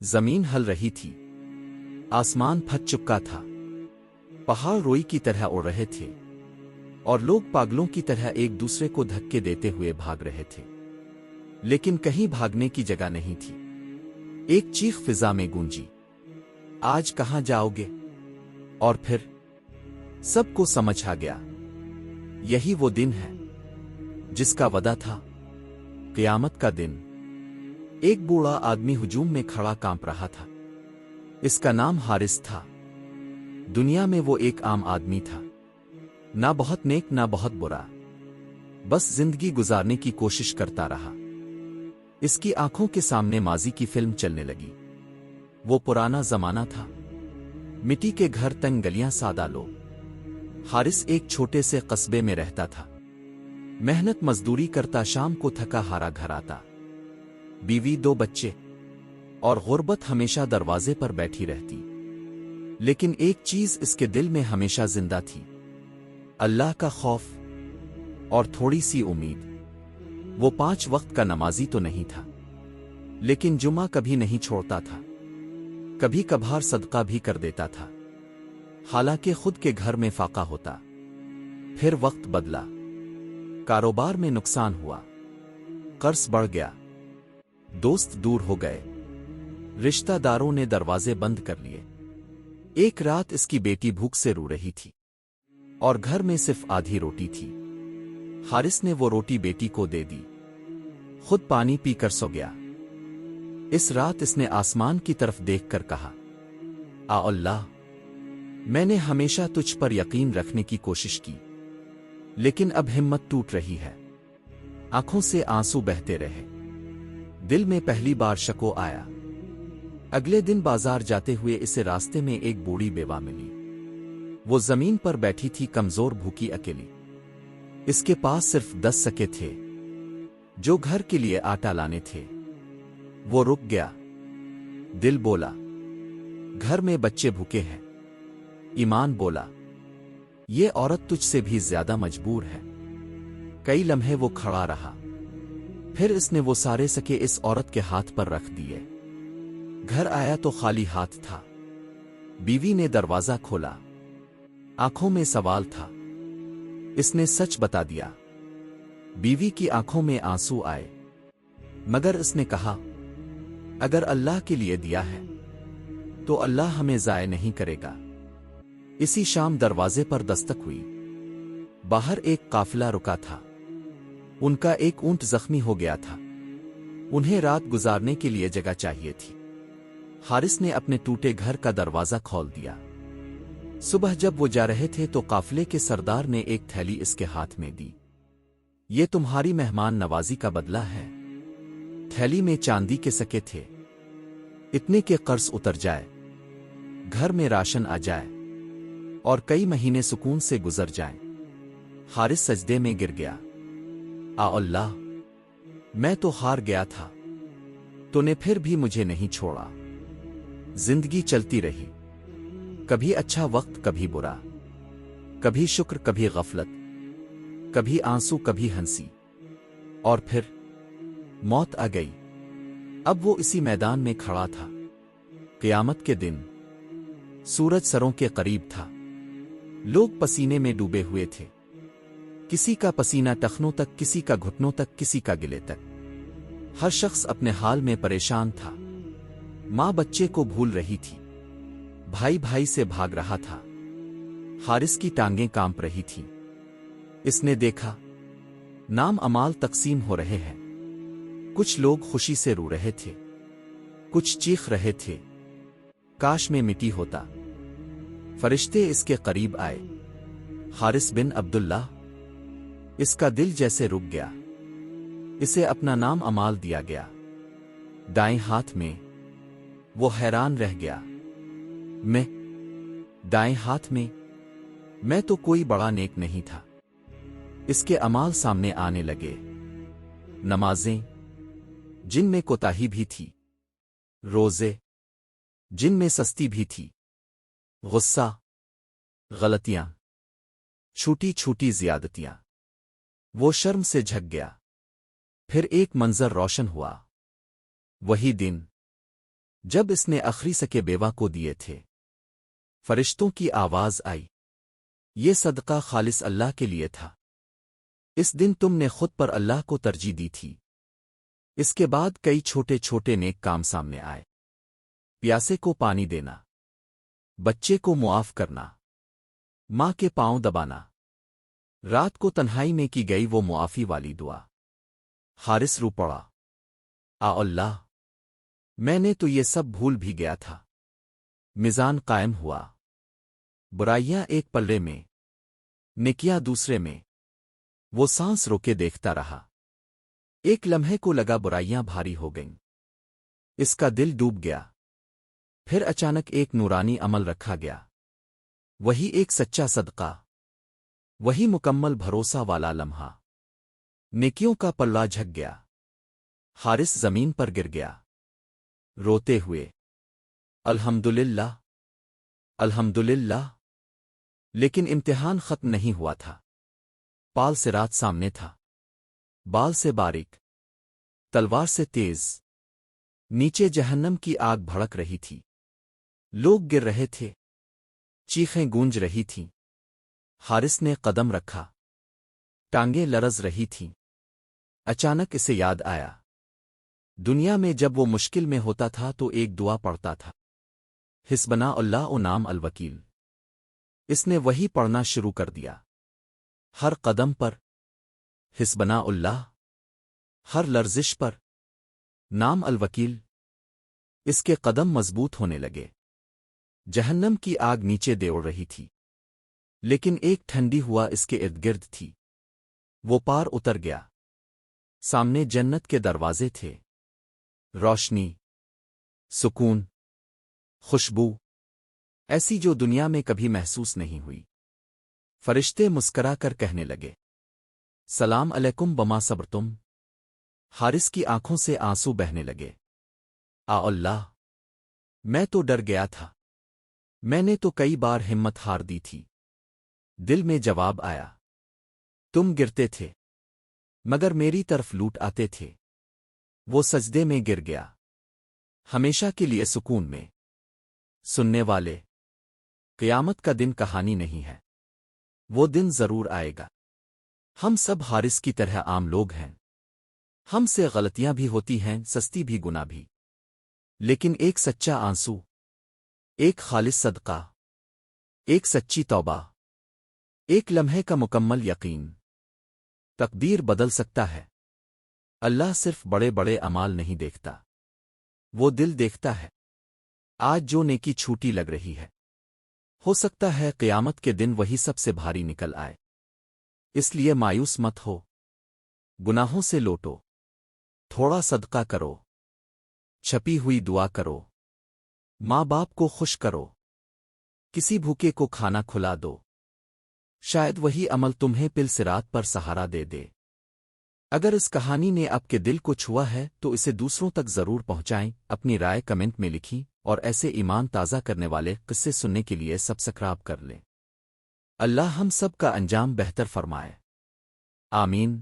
زمین ہل رہی تھی، آسمان پھٹ چکا تھا، پہاڑ روئی کی طرح اڑ رہے تھے اور لوگ پاگلوں کی طرح ایک دوسرے کو دھکے دیتے ہوئے بھاگ رہے تھے، لیکن کہیں بھاگنے کی جگہ نہیں تھی۔ ایک چیخ فضا میں گونجی، آج کہاں جاؤ گے؟ اور پھر سب کو سمجھ آ گیا، یہی وہ دن ہے جس کا وعدہ تھا، قیامت کا دن۔ ایک بوڑھا آدمی ہجوم میں کھڑا کانپ رہا تھا۔ اس کا نام حارث تھا۔ دنیا میں وہ ایک عام آدمی تھا، نہ بہت نیک نہ بہت برا، بس زندگی گزارنے کی کوشش کرتا رہا۔ اس کی آنکھوں کے سامنے ماضی کی فلم چلنے لگی۔ وہ پرانا زمانہ تھا، مٹی کے گھر، تنگ گلیاں، سادہ لوگ۔ حارث ایک چھوٹے سے قصبے میں رہتا تھا، محنت مزدوری کرتا، شام کو تھکا ہارا گھر آتا، بیوی، 2 بچے، اور غربت ہمیشہ دروازے پر بیٹھی رہتی۔ لیکن ایک چیز اس کے دل میں ہمیشہ زندہ تھی، اللہ کا خوف اور تھوڑی سی امید۔ وہ 5 وقت کا نمازی تو نہیں تھا، لیکن جمعہ کبھی نہیں چھوڑتا تھا، کبھی کبھار صدقہ بھی کر دیتا تھا، حالانکہ خود کے گھر میں فاقہ ہوتا۔ پھر وقت بدلا، کاروبار میں نقصان ہوا، قرض بڑھ گیا، دوست دور ہو گئے، رشتہ داروں نے دروازے بند کر لیے۔ ایک رات اس کی بیٹی بھوک سے رو رہی تھی اور گھر میں صرف آدھی روٹی تھی۔ حارث نے وہ روٹی بیٹی کو دے دی، خود پانی پی کر سو گیا۔ اس رات اس نے آسمان کی طرف دیکھ کر کہا، آ اللہ، میں نے ہمیشہ تجھ پر یقین رکھنے کی کوشش کی، لیکن اب ہمت ٹوٹ رہی ہے۔ آنکھوں سے آنسو بہتے رہے، دل میں پہلی بار شکو آیا۔ اگلے دن بازار جاتے ہوئے اسے راستے میں ایک بوڑھی بیوہ ملی۔ وہ زمین پر بیٹھی تھی، کمزور، بھوکی، اکیلی۔ اس کے پاس صرف 10 سکے تھے جو گھر کے لیے آٹا لانے تھے۔ وہ رک گیا، دل بولا، گھر میں بچے بھوکے ہیں۔ ایمان بولا، یہ عورت تجھ سے بھی زیادہ مجبور ہے۔ کئی لمحے وہ کھڑا رہا، پھر اس نے وہ سارے سکے اس عورت کے ہاتھ پر رکھ دیے۔ گھر آیا تو خالی ہاتھ تھا۔ بیوی نے دروازہ کھولا، آنکھوں میں سوال تھا۔ اس نے سچ بتا دیا۔ بیوی کی آنکھوں میں آنسو آئے، مگر اس نے کہا، اگر اللہ کے لیے دیا ہے تو اللہ ہمیں ضائع نہیں کرے گا۔ اسی شام دروازے پر دستک ہوئی۔ باہر ایک قافلہ رکا تھا، ان کا ایک اونٹ زخمی ہو گیا تھا، انہیں رات گزارنے کے لیے جگہ چاہیے تھی۔ حارث نے اپنے ٹوٹے گھر کا دروازہ کھول دیا۔ صبح جب وہ جا رہے تھے تو قافلے کے سردار نے ایک تھیلی اس کے ہاتھ میں دی، یہ تمہاری مہمان نوازی کا بدلہ ہے۔ تھیلی میں چاندی کے سکے تھے، اتنے کہ قرض اتر جائے، گھر میں راشن آ جائے اور کئی مہینے سکون سے گزر جائیں۔ حارث سجدے میں گر گیا، آ اللہ، میں تو ہار گیا تھا، تو نے پھر بھی مجھے نہیں چھوڑا۔ زندگی چلتی رہی، کبھی اچھا وقت، کبھی برا، کبھی شکر، کبھی غفلت، کبھی آنسو، کبھی ہنسی، اور پھر موت آ گئی۔ اب وہ اسی میدان میں کھڑا تھا، قیامت کے دن۔ سورج سروں کے قریب تھا، لوگ پسینے میں ڈوبے ہوئے تھے، کسی کا پسینہ ٹخنوں تک، کسی کا گھٹنوں تک، کسی کا گلے تک۔ ہر شخص اپنے حال میں پریشان تھا۔ ماں بچے کو بھول رہی تھی، بھائی بھائی سے بھاگ رہا تھا، حارث کی ٹانگیں کانپ رہی تھیں۔ اس نے دیکھا، نام امال تقسیم ہو رہے ہیں، کچھ لوگ خوشی سے رو رہے تھے، کچھ چیخ رہے تھے، کاش میں مٹی ہوتا۔ فرشتے اس کے قریب آئے، حارث بن عبداللہ۔ اس کا دل جیسے رک گیا، اسے اپنا نام امال دیا گیا، دائیں ہاتھ میں۔ وہ حیران رہ گیا، میں دائیں ہاتھ میں؟ میں تو کوئی بڑا نیک نہیں تھا۔ اس کے امال سامنے آنے لگے، نمازیں جن میں کوتاہی بھی تھی، روزے جن میں سستی بھی تھی، غصہ، غلطیاں، چھوٹی چھوٹی زیادتیاں۔ وہ شرم سے جھک گیا۔ پھر ایک منظر روشن ہوا، وہی دن جب اس نے آخری سکے بیوہ کو دیے تھے، فرشتوں کی آواز آئی، یہ صدقہ خالص اللہ کے لیے تھا۔ اس دن تم نے خود پر اللہ کو ترجیح دی تھی۔ اس کے بعد کئی چھوٹے چھوٹے نیک کام سامنے آئے، پیاسے کو پانی دینا، بچے کو معاف کرنا، ماں کے پاؤں دبانا، رات کو تنہائی میں کی گئی وہ معافی والی دعا۔ حارث رو پڑا، اللہ، میں نے تو یہ سب بھول بھی گیا تھا۔ میزان قائم ہوا، برائیاں ایک پلڑے میں، نیکیاں دوسرے میں۔ وہ سانس روکے دیکھتا رہا، ایک لمحے کو لگا برائیاں بھاری ہو گئیں، اس کا دل ڈوب گیا۔ پھر اچانک ایک نورانی عمل رکھا گیا، وہی ایک سچا صدقہ، وہی مکمل بھروسہ والا لمحہ۔ نیکیوں کا پلہ جھک گیا، حارث زمین پر گر گیا، روتے ہوئے، الحمدللہ، الحمدللہ۔ لیکن امتحان ختم نہیں ہوا تھا۔ پال صراط سامنے تھا، بال سے باریک، تلوار سے تیز، نیچے جہنم کی آگ بھڑک رہی تھی، لوگ گر رہے تھے، چیخیں گونج رہی تھیں۔ حارث نے قدم رکھا، ٹانگیں لرز رہی تھیں۔ اچانک اسے یاد آیا، دنیا میں جب وہ مشکل میں ہوتا تھا تو ایک دعا پڑھتا تھا، حسبنا اللہ و نعم الوکیل۔ اس نے وہی پڑھنا شروع کر دیا، ہر قدم پر حسبنا اللہ، ہر لرزش پر نام الوکیل۔ اس کے قدم مضبوط ہونے لگے۔ جہنم کی آگ نیچے دوڑ رہی تھی، لیکن ایک ٹھنڈی ہوا اس کے ارد گرد تھی۔ وہ پار اتر گیا، سامنے جنت کے دروازے تھے، روشنی، سکون، خوشبو، ایسی جو دنیا میں کبھی محسوس نہیں ہوئی۔ فرشتے مسکرا کر کہنے لگے، سلام علیکم بما صبرتم۔ حارث کی آنکھوں سے آنسو بہنے لگے، اللہ، میں تو ڈر گیا تھا، میں نے تو کئی بار ہمت ہار دی تھی۔ دل میں جواب آیا، تم گرتے تھے مگر میری طرف لوٹ آتے تھے۔ وہ سجدے میں گر گیا، ہمیشہ کے لیے سکون میں۔ سننے والے، قیامت کا دن کہانی نہیں ہے، وہ دن ضرور آئے گا۔ ہم سب حارث کی طرح عام لوگ ہیں، ہم سے غلطیاں بھی ہوتی ہیں، سستی بھی گناہ بھی، لیکن ایک سچا آنسو، ایک خالص صدقہ، ایک سچی توبہ، ایک لمحے کا مکمل یقین، تقدیر بدل سکتا ہے۔ اللہ صرف بڑے بڑے اعمال نہیں دیکھتا، وہ دل دیکھتا ہے۔ آج جو نیکی چھوٹی لگ رہی ہے، ہو سکتا ہے قیامت کے دن وہی سب سے بھاری نکل آئے۔ اس لیے مایوس مت ہو، گناہوں سے لوٹو، تھوڑا صدقہ کرو، چھپی ہوئی دعا کرو، ماں باپ کو خوش کرو، کسی بھوکے کو کھانا کھلا دو، شاید وہی عمل تمہیں پل صراط پر سہارا دے دے۔ اگر اس کہانی نے آپ کے دل کو چھوا ہے تو اسے دوسروں تک ضرور پہنچائیں۔ اپنی رائے کمنٹ میں لکھیں اور ایسے ایمان تازہ کرنے والے قصے سننے کے لیے سبسکرائب کر لیں۔ اللہ ہم سب کا انجام بہتر فرمائے، آمین۔